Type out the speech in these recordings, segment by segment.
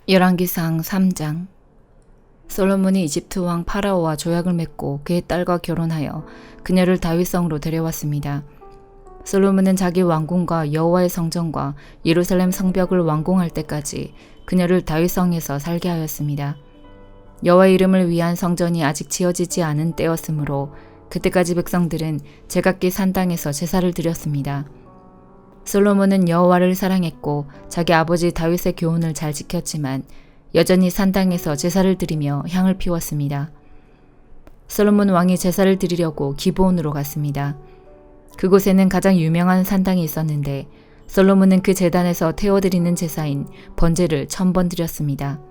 열왕기상 3장. 솔로몬이 이집트 왕 파라오와 조약을 맺고 그의 딸과 결혼하여 그녀를 다윗성으로 데려왔습니다. 솔로몬은 자기 왕궁과 여호와의 성전과 예루살렘 성벽을 완공할 때까지 그녀를 다윗성에서 살게 하였습니다. 여호와의 이름을 위한 성전이 아직 지어지지 않은 때였으므로 그때까지 백성들은 제각기 산 땅에서 제사를 드렸습니다. 솔로몬은 여호와를 사랑했고 자기 아버지 다윗의 교훈을 잘 지켰지만 여전히 산 땅에서 제사를 드리며 향을 피웠습니다. 솔로몬 왕이 제사를 드리려고 기브온으로 갔습니다. 그곳에는 가장 유명한 산당이 있었는데 솔로몬은 그 제단에서 태워드리는 제사인 번제를 1000번 드렸습니다.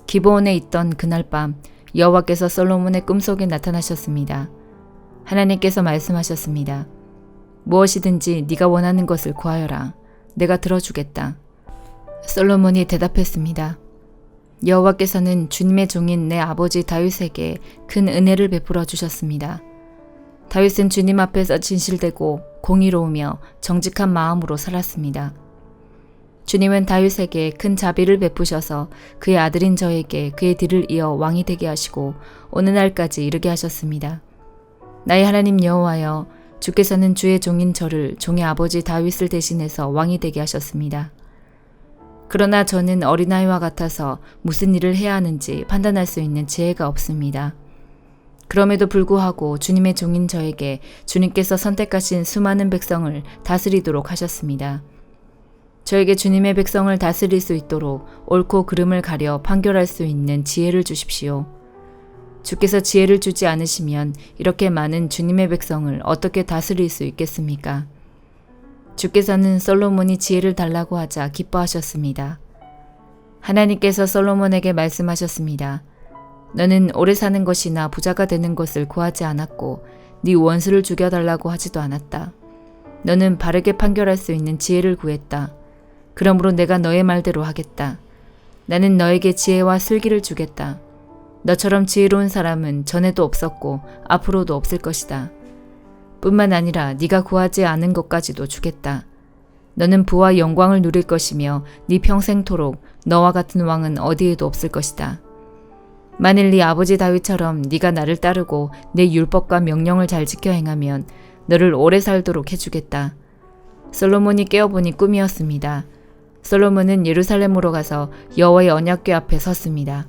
기브온에 있던 그날 밤 여호와께서 솔로몬의 꿈속에 나타나셨습니다. 하나님께서 말씀하셨습니다. 무엇이든지 네가 원하는 것을 구하여라. 내가 들어주겠다. 솔로몬이 대답했습니다. 여호와께서는 주님의 종인 내 아버지 다윗에게 큰 은혜를 베풀어 주셨습니다. 다윗은 주님 앞에서 진실되고 공의로우며 정직한 마음으로 살았습니다. 주님은 다윗에게 큰 자비를 베푸셔서 그의 아들인 저에게 그의 뒤를 이어 왕이 되게 하시고 어느 날까지 이르게 하셨습니다. 나의 하나님 여호와여, 주께서는 주의 종인 저를 종의 아버지 다윗을 대신해서 왕이 되게 하셨습니다. 그러나 저는 어린아이와 같아서 무슨 일을 해야 하는지 판단할 수 있는 지혜가 없습니다. 그럼에도 불구하고 주님의 종인 저에게 주님께서 선택하신 수많은 백성을 다스리도록 하셨습니다. 저에게 주님의 백성을 다스릴 수 있도록 옳고 그름을 가려 판결할 수 있는 지혜를 주십시오. 주께서 지혜를 주지 않으시면 이렇게 많은 주님의 백성을 어떻게 다스릴 수 있겠습니까? 주께서는 솔로몬이 지혜를 달라고 하자 기뻐하셨습니다. 하나님께서 솔로몬에게 말씀하셨습니다. 너는 오래 사는 것이나 부자가 되는 것을 구하지 않았고 네 원수를 죽여달라고 하지도 않았다. 너는 바르게 판결할 수 있는 지혜를 구했다. 그러므로 내가 너의 말대로 하겠다. 나는 너에게 지혜와 슬기를 주겠다. 너처럼 지혜로운 사람은 전에도 없었고 앞으로도 없을 것이다. 뿐만 아니라 네가 구하지 않은 것까지도 주겠다. 너는 부와 영광을 누릴 것이며 네 평생토록 너와 같은 왕은 어디에도 없을 것이다. 만일 네 아버지 다윗처럼 네가 나를 따르고 내 율법과 명령을 잘 지켜 행하면 너를 오래 살도록 해주겠다. 솔로몬이 깨어보니 꿈이었습니다. 솔로몬은 예루살렘으로 가서 여호와의 언약궤 앞에 섰습니다.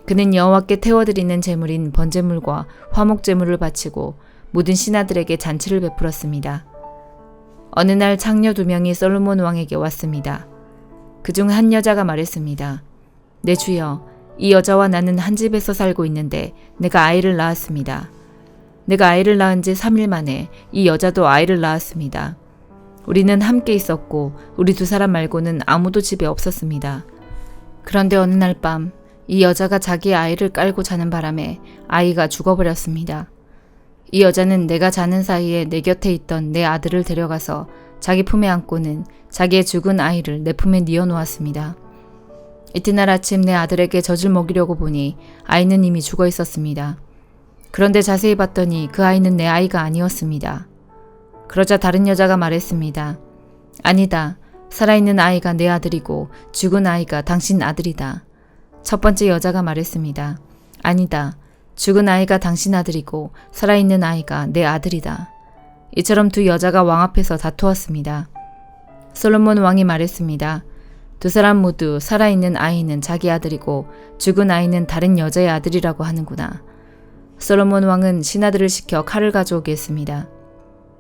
그는 여호와께 태워드리는 제물인 번제물과 화목제물을 바치고 모든 신하들에게 잔치를 베풀었습니다. 어느 날 창녀 2명이 솔로몬 왕에게 왔습니다. 그중 한 여자가 말했습니다. 내 주여, 이 여자와 나는 한 집에서 살고 있는데 내가 아이를 낳았습니다. 내가 아이를 낳은 지 3일 만에 이 여자도 아이를 낳았습니다. 우리는 함께 있었고 우리 2사람 말고는 아무도 집에 없었습니다. 그런데 어느 날 밤 이 여자가 자기 아이를 깔고 자는 바람에 아이가 죽어버렸습니다. 이 여자는 내가 자는 사이에 내 곁에 있던 내 아들을 데려가서 자기 품에 안고는 자기의 죽은 아이를 내 품에 뉘어놓았습니다. 이튿날 아침 내 아들에게 젖을 먹이려고 보니 아이는 이미 죽어 있었습니다. 그런데 자세히 봤더니 그 아이는 내 아이가 아니었습니다. 그러자 다른 여자가 말했습니다. 아니다. 살아있는 아이가 내 아들이고 죽은 아이가 당신 아들이다. 첫 번째 여자가 말했습니다. 아니다. 죽은 아이가 당신 아들이고 살아있는 아이가 내 아들이다. 이처럼 2 여자가 왕 앞에서 다투었습니다. 솔로몬 왕이 말했습니다. 2사람 모두 살아있는 아이는 자기 아들이고 죽은 아이는 다른 여자의 아들이라고 하는구나. 솔로몬 왕은 신하들을 시켜 칼을 가져오게 했습니다.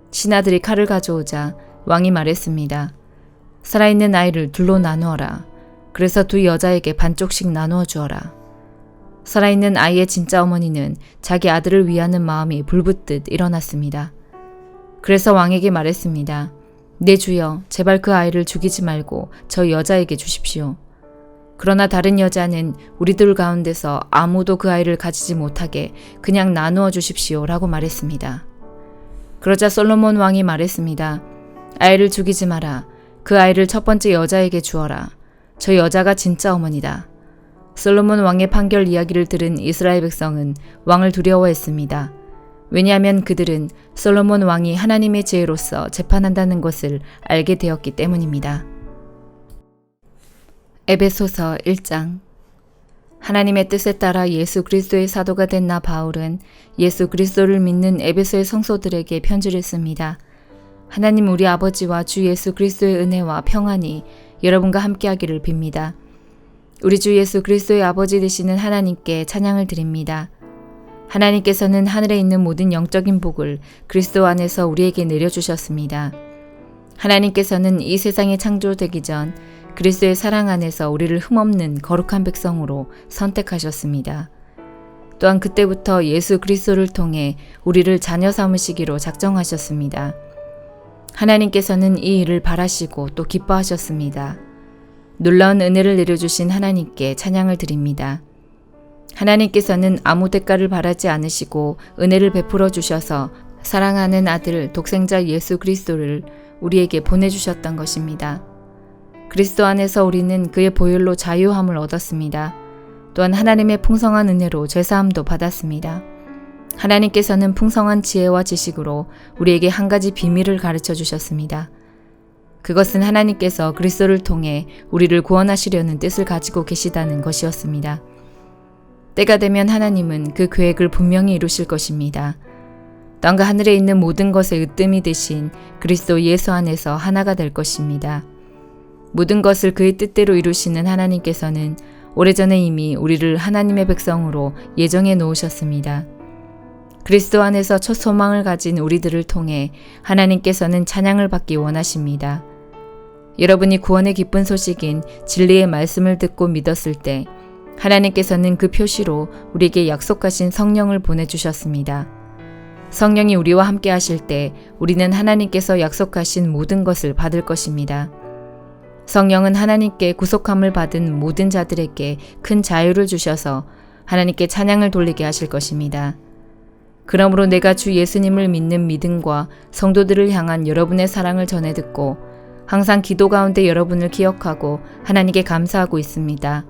신하들이 칼을 가져오자 왕이 말했습니다. 살아있는 아이를 둘로 나누어라. 그래서 2 여자에게 반쪽씩 나누어 주어라. 살아있는 아이의 진짜 어머니는 자기 아들을 위하는 마음이 불붙듯 일어났습니다. 그래서 왕에게 말했습니다. 내 주여, 제발 그 아이를 죽이지 말고 저 여자에게 주십시오. 그러나 다른 여자는 우리들 가운데서 아무도 그 아이를 가지지 못하게 그냥 나누어 주십시오 라고 말했습니다. 그러자 솔로몬 왕이 말했습니다. 아이를 죽이지 마라. 그 아이를 첫 번째 여자에게 주어라. 저 여자가 진짜 어머니다. 솔로몬 왕의 판결 이야기를 들은 이스라엘 백성은 왕을 두려워했습니다. 왜냐하면 그들은 솔로몬 왕이 하나님의 지혜로서 재판한다는 것을 알게 되었기 때문입니다. 에베소서 1장. 하나님의 뜻에 따라 예수 그리스도의 사도가 된 나 바울은 예수 그리스도를 믿는 에베소의 성소들에게 편지를 씁니다. 하나님 우리 아버지와 주 예수 그리스도의 은혜와 평안이 여러분과 함께하기를 빕니다. 우리 주 예수 그리스도의 아버지 되시는 하나님께 찬양을 드립니다. 하나님께서는 하늘에 있는 모든 영적인 복을 그리스도 안에서 우리에게 내려주셨습니다. 하나님께서는 이 세상이 창조되기 전 그리스도의 사랑 안에서 우리를 흠없는 거룩한 백성으로 선택하셨습니다. 또한 그때부터 예수 그리스도를 통해 우리를 자녀 삼으시기로 작정하셨습니다. 하나님께서는 이 일을 바라시고 또 기뻐하셨습니다. 놀라운 은혜를 내려주신 하나님께 찬양을 드립니다. 하나님께서는 아무 대가를 바라지 않으시고 은혜를 베풀어 주셔서 사랑하는 아들 독생자 예수 그리스도를 우리에게 보내주셨던 것입니다. 그리스도 안에서 우리는 그의 보혈로 자유함을 얻었습니다. 또한 하나님의 풍성한 은혜로 죄사함도 받았습니다. 하나님께서는 풍성한 지혜와 지식으로 우리에게 한 가지 비밀을 가르쳐 주셨습니다. 그것은 하나님께서 그리스도를 통해 우리를 구원하시려는 뜻을 가지고 계시다는 것이었습니다. 때가 되면 하나님은 그 계획을 분명히 이루실 것입니다. 땅과 하늘에 있는 모든 것의 으뜸이 되신 그리스도 예수 안에서 하나가 될 것입니다. 모든 것을 그의 뜻대로 이루시는 하나님께서는 오래전에 이미 우리를 하나님의 백성으로 예정해 놓으셨습니다. 그리스도 안에서 첫 소망을 가진 우리들을 통해 하나님께서는 찬양을 받기 원하십니다. 여러분이 구원의 기쁜 소식인 진리의 말씀을 듣고 믿었을 때 하나님께서는 그 표시로 우리에게 약속하신 성령을 보내주셨습니다. 성령이 우리와 함께 하실 때 우리는 하나님께서 약속하신 모든 것을 받을 것입니다. 성령은 하나님께 구속함을 받은 모든 자들에게 큰 자유를 주셔서 하나님께 찬양을 돌리게 하실 것입니다. 그러므로 내가 주 예수님을 믿는 믿음과 성도들을 향한 여러분의 사랑을 전해 듣고 항상 기도 가운데 여러분을 기억하고 하나님께 감사하고 있습니다.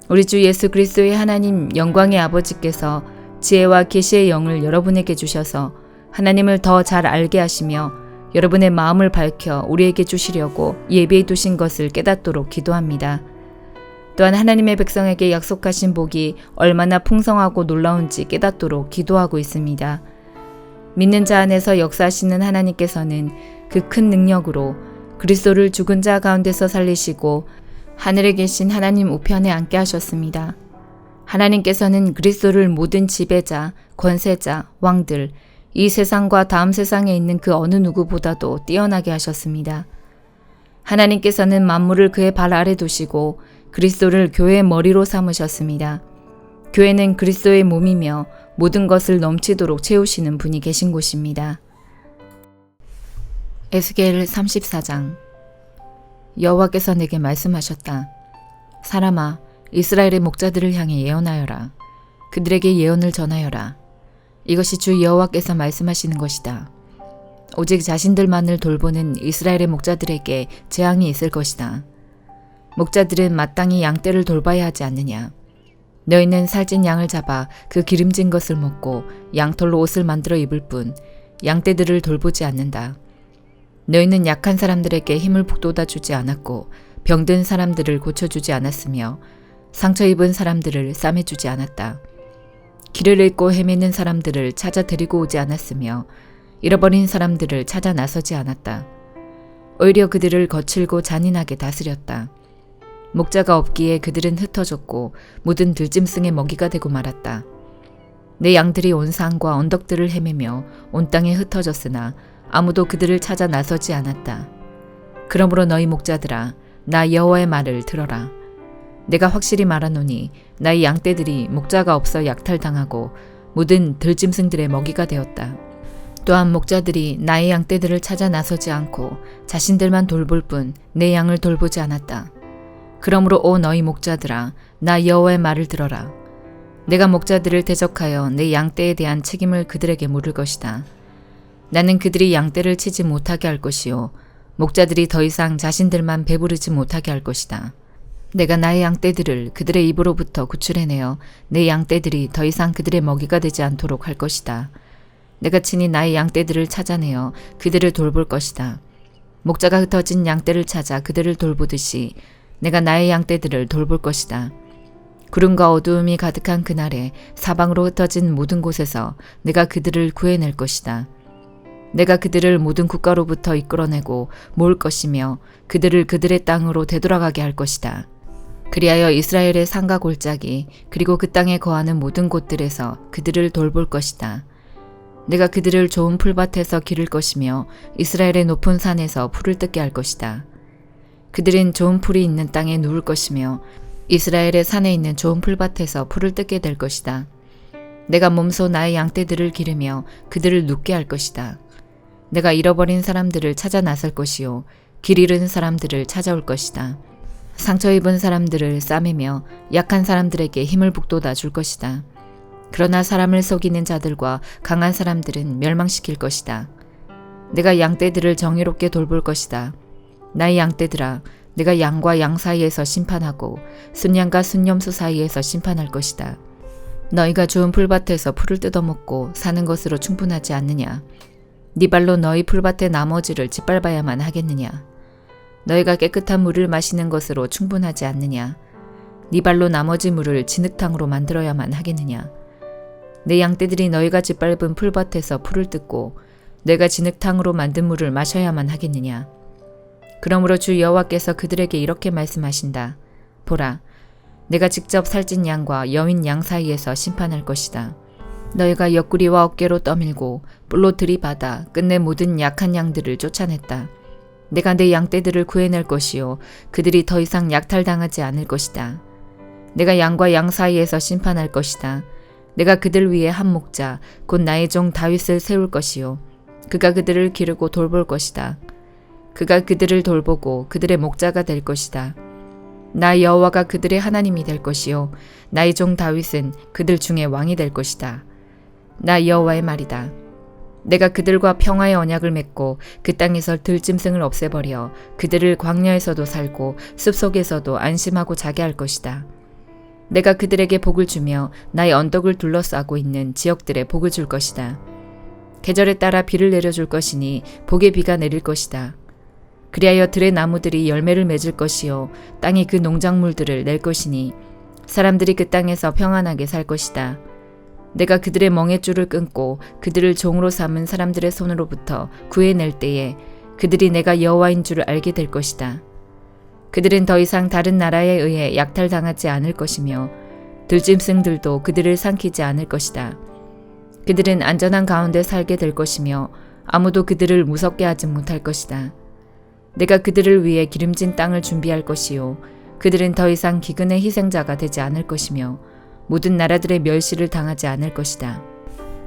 우리 주 예수 그리스도의 하나님 영광의 아버지께서 지혜와 계시의 영을 여러분에게 주셔서 하나님을 더 잘 알게 하시며 여러분의 마음을 밝혀 우리에게 주시려고 예비해 두신 것을 깨닫도록 기도합니다. 또한 하나님의 백성에게 약속하신 복이 얼마나 풍성하고 놀라운지 깨닫도록 기도하고 있습니다. 믿는 자 안에서 역사하시는 하나님께서는 그 큰 능력으로 그리스도를 죽은 자 가운데서 살리시고 하늘에 계신 하나님 우편에 앉게 하셨습니다. 하나님께서는 그리스도를 모든 지배자, 권세자, 왕들, 이 세상과 다음 세상에 있는 그 어느 누구보다도 뛰어나게 하셨습니다. 하나님께서는 만물을 그의 발 아래 두시고 그리스도를 교회의 머리로 삼으셨습니다. 교회는 그리스도의 몸이며 모든 것을 넘치도록 채우시는 분이 계신 곳입니다. 에스겔 34장. 여호와께서 내게 말씀하셨다. 사람아, 이스라엘의 목자들을 향해 예언하여라. 그들에게 예언을 전하여라. 이것이 주 여호와께서 말씀하시는 것이다. 오직 자신들만을 돌보는 이스라엘의 목자들에게 재앙이 있을 것이다. 목자들은 마땅히 양떼를 돌봐야 하지 않느냐. 너희는 살찐 양을 잡아 그 기름진 것을 먹고 양털로 옷을 만들어 입을 뿐 양떼들을 돌보지 않는다. 너희는 약한 사람들에게 힘을 북돋아 주지 않았고 병든 사람들을 고쳐주지 않았으며 상처 입은 사람들을 싸매주지 않았다. 길을 잃고 헤매는 사람들을 찾아 데리고 오지 않았으며 잃어버린 사람들을 찾아 나서지 않았다. 오히려 그들을 거칠고 잔인하게 다스렸다. 목자가 없기에 그들은 흩어졌고 모든 들짐승의 먹이가 되고 말았다. 내 양들이 온 산과 언덕들을 헤매며 온 땅에 흩어졌으나 아무도 그들을 찾아 나서지 않았다. 그러므로 너희 목자들아, 나 여호와의 말을 들어라. 내가 확실히 말하노니 나의 양떼들이 목자가 없어 약탈당하고 모든 들짐승들의 먹이가 되었다. 또한 목자들이 나의 양떼들을 찾아 나서지 않고 자신들만 돌볼 뿐 내 양을 돌보지 않았다. 그러므로 오 너희 목자들아, 나 여호와의 말을 들어라. 내가 목자들을 대적하여 내 양떼에 대한 책임을 그들에게 물을 것이다. 나는 그들이 양떼를 치지 못하게 할 것이요 목자들이 더 이상 자신들만 배부르지 못하게 할 것이다. 내가 나의 양떼들을 그들의 입으로부터 구출해내어 내 양떼들이 더 이상 그들의 먹이가 되지 않도록 할 것이다. 내가 친히 나의 양떼들을 찾아내어 그들을 돌볼 것이다. 목자가 흩어진 양떼를 찾아 그들을 돌보듯이 내가 나의 양떼들을 돌볼 것이다. 구름과 어두움이 가득한 그날에 사방으로 흩어진 모든 곳에서 내가 그들을 구해낼 것이다. 내가 그들을 모든 국가로부터 이끌어내고 모을 것이며 그들을 그들의 땅으로 되돌아가게 할 것이다. 그리하여 이스라엘의 산과 골짜기 그리고 그 땅에 거하는 모든 곳들에서 그들을 돌볼 것이다. 내가 그들을 좋은 풀밭에서 기를 것이며 이스라엘의 높은 산에서 풀을 뜯게 할 것이다. 그들은 좋은 풀이 있는 땅에 누울 것이며 이스라엘의 산에 있는 좋은 풀밭에서 풀을 뜯게 될 것이다. 내가 몸소 나의 양떼들을 기르며 그들을 눕게 할 것이다. 내가 잃어버린 사람들을 찾아 나설 것이요 길 잃은 사람들을 찾아올 것이다. 상처 입은 사람들을 싸매며 약한 사람들에게 힘을 북돋아 줄 것이다. 그러나 사람을 속이는 자들과 강한 사람들은 멸망시킬 것이다. 내가 양떼들을 정의롭게 돌볼 것이다. 나의 양떼들아, 내가 양과 양 사이에서 심판하고 순양과 순염소 사이에서 심판할 것이다. 너희가 좋은 풀밭에서 풀을 뜯어먹고 사는 것으로 충분하지 않느냐? 네 발로 너희 풀밭의 나머지를 짓밟아야만 하겠느냐? 너희가 깨끗한 물을 마시는 것으로 충분하지 않느냐? 네 발로 나머지 물을 진흙탕으로 만들어야만 하겠느냐? 내 양떼들이 너희가 짓밟은 풀밭에서 풀을 뜯고 내가 진흙탕으로 만든 물을 마셔야만 하겠느냐? 그러므로 주 여호와께서 그들에게 이렇게 말씀하신다. 보라, 내가 직접 살찐 양과 여윈 양 사이에서 심판할 것이다. 너희가 옆구리와 어깨로 떠밀고 뿔로 들이받아 끝내 모든 약한 양들을 쫓아냈다. 내가 내 양떼들을 구해낼 것이요 그들이 더 이상 약탈당하지 않을 것이다. 내가 양과 양 사이에서 심판할 것이다. 내가 그들 위에 한 목자 곧 나의 종 다윗을 세울 것이요 그가 그들을 기르고 돌볼 것이다. 그가 그들을 돌보고 그들의 목자가 될 것이다. 나 여호와가 그들의 하나님이 될 것이요 나의 종 다윗은 그들 중에 왕이 될 것이다. 나 여호와의 말이다. 내가 그들과 평화의 언약을 맺고 그 땅에서 들짐승을 없애버려 그들을 광야에서도 살고 숲속에서도 안심하고 자게 할 것이다. 내가 그들에게 복을 주며 나의 언덕을 둘러싸고 있는 지역들에 복을 줄 것이다. 계절에 따라 비를 내려줄 것이니 복의 비가 내릴 것이다. 그리하여 들의 나무들이 열매를 맺을 것이요 땅이 그 농작물들을 낼 것이니 사람들이 그 땅에서 평안하게 살 것이다. 내가 그들의 멍에줄을 끊고 그들을 종으로 삼은 사람들의 손으로부터 구해낼 때에 그들이 내가 여호와인 줄을 알게 될 것이다. 그들은 더 이상 다른 나라에 의해 약탈당하지 않을 것이며 들짐승들도 그들을 삼키지 않을 것이다. 그들은 안전한 가운데 살게 될 것이며 아무도 그들을 무섭게 하지 못할 것이다. 내가 그들을 위해 기름진 땅을 준비할 것이요 그들은 더 이상 기근의 희생자가 되지 않을 것이며 모든 나라들의 멸시를 당하지 않을 것이다.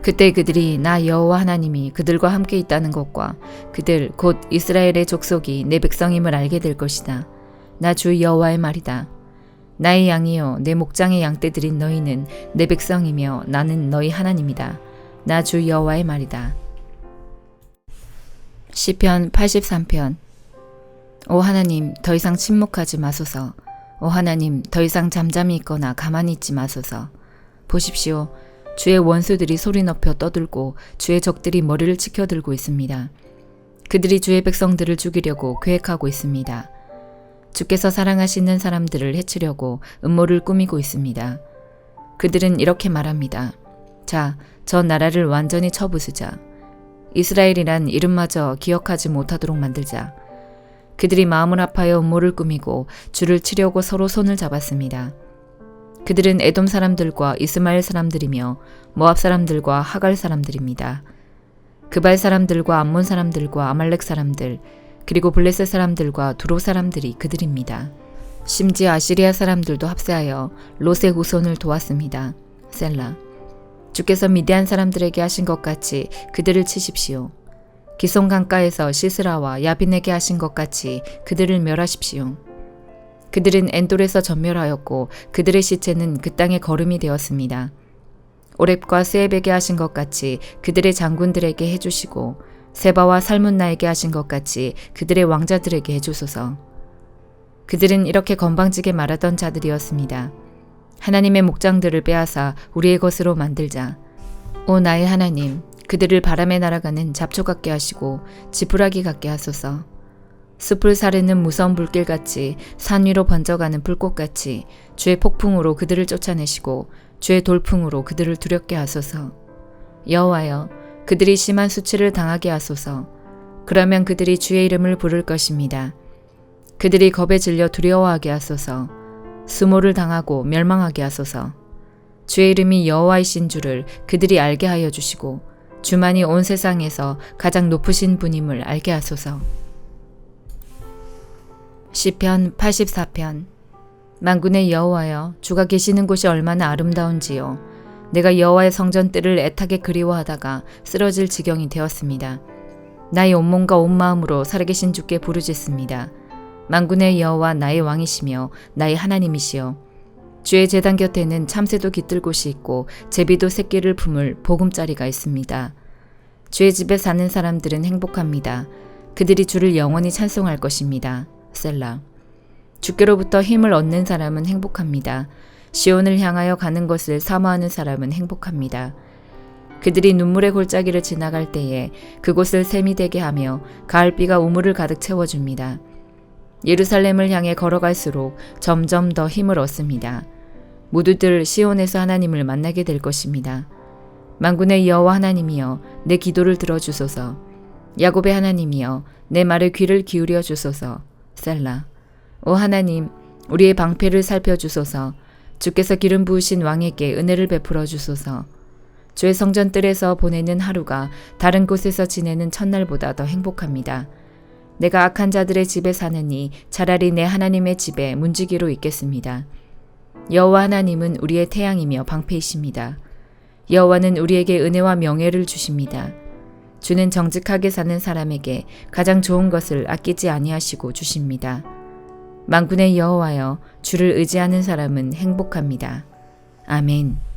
그때 그들이 나 여호와 하나님이 그들과 함께 있다는 것과 그들 곧 이스라엘의 족속이 내 백성임을 알게 될 것이다. 나 주 여호와의 말이다. 나의 양이여 내 목장의 양떼들인 너희는 내 백성이며 나는 너희 하나님이다. 나 주 여호와의 말이다. 시편 83편. 오 하나님, 더 이상 침묵하지 마소서. 오 하나님, 더 이상 잠잠히 있거나 가만히 있지 마소서. 보십시오. 주의 원수들이 소리 높여 떠들고 주의 적들이 머리를 치켜들고 있습니다. 그들이 주의 백성들을 죽이려고 계획하고 있습니다. 주께서 사랑하시는 사람들을 해치려고 음모를 꾸미고 있습니다. 그들은 이렇게 말합니다. 자, 저 나라를 완전히 쳐부수자. 이스라엘이란 이름마저 기억하지 못하도록 만들자. 그들이 마음을 아파여 음모를 꾸미고 주를 치려고 서로 손을 잡았습니다. 그들은 에돔 사람들과 이스마엘 사람들이며 모압 사람들과 하갈 사람들입니다. 그발 사람들과 암몬 사람들과 아말렉 사람들 그리고 블레셋 사람들과 두로 사람들이 그들입니다. 심지어 아시리아 사람들도 합세하여 롯의 후손을 도왔습니다. 셀라. 주께서 미디안 사람들에게 하신 것 같이 그들을 치십시오. 기손 강가에서 시스라와 야빈에게 하신 것 같이 그들을 멸하십시오. 그들은 엔돌에서 전멸하였고 그들의 시체는 그 땅의 거름이 되었습니다. 오렙과 스앱에게 하신 것 같이 그들의 장군들에게 해주시고 세바와 살문나에게 하신 것 같이 그들의 왕자들에게 해주소서. 그들은 이렇게 건방지게 말하던 자들이었습니다. 하나님의 목장들을 빼앗아 우리의 것으로 만들자. 오 나의 하나님, 그들을 바람에 날아가는 잡초 같게 하시고 지푸라기 같게 하소서. 숲을 사르는 무서운 불길같이 산 위로 번져가는 불꽃같이 주의 폭풍으로 그들을 쫓아내시고 주의 돌풍으로 그들을 두렵게 하소서. 여호와여, 그들이 심한 수치를 당하게 하소서. 그러면 그들이 주의 이름을 부를 것입니다. 그들이 겁에 질려 두려워하게 하소서. 수모를 당하고 멸망하게 하소서. 주의 이름이 여호와이신 줄을 그들이 알게 하여 주시고 주만이 온 세상에서 가장 높으신 분임을 알게 하소서. 시편 84편. 만군의 여호와여, 주가 계시는 곳이 얼마나 아름다운지요. 내가 여호와의 성전 뜰을 애타게 그리워하다가 쓰러질 지경이 되었습니다. 나의 온몸과 온 마음으로 살아계신 주께 부르짖습니다. 만군의 여호와 나의 왕이시며 나의 하나님이시여. 주의 제단 곁에는 참새도 깃들 곳이 있고 제비도 새끼를 품을 보금자리가 있습니다. 주의 집에 사는 사람들은 행복합니다. 그들이 주를 영원히 찬송할 것입니다. 셀라. 주께로부터 힘을 얻는 사람은 행복합니다. 시온을 향하여 가는 것을 사모하는 사람은 행복합니다. 그들이 눈물의 골짜기를 지나갈 때에 그곳을 샘이 되게 하며 가을비가 우물을 가득 채워줍니다. 예루살렘을 향해 걸어갈수록 점점 더 힘을 얻습니다. 모두들 시온에서 하나님을 만나게 될 것입니다. 만군의 여호와 하나님이여, 내 기도를 들어주소서. 야곱의 하나님이여, 내 말에 귀를 기울여 주소서. 셀라. 오 하나님, 우리의 방패를 살펴주소서. 주께서 기름 부으신 왕에게 은혜를 베풀어 주소서. 주의 성전 뜰에서 보내는 하루가 다른 곳에서 지내는 첫날보다 더 행복합니다. 내가 악한 자들의 집에 사느니 차라리 내 하나님의 집에 문지기로 있겠습니다. 여호와 하나님은 우리의 태양이며 방패이십니다. 여호와는 우리에게 은혜와 명예를 주십니다. 주는 정직하게 사는 사람에게 가장 좋은 것을 아끼지 아니하시고 주십니다. 만군의 여호와여, 주를 의지하는 사람은 행복합니다. 아멘.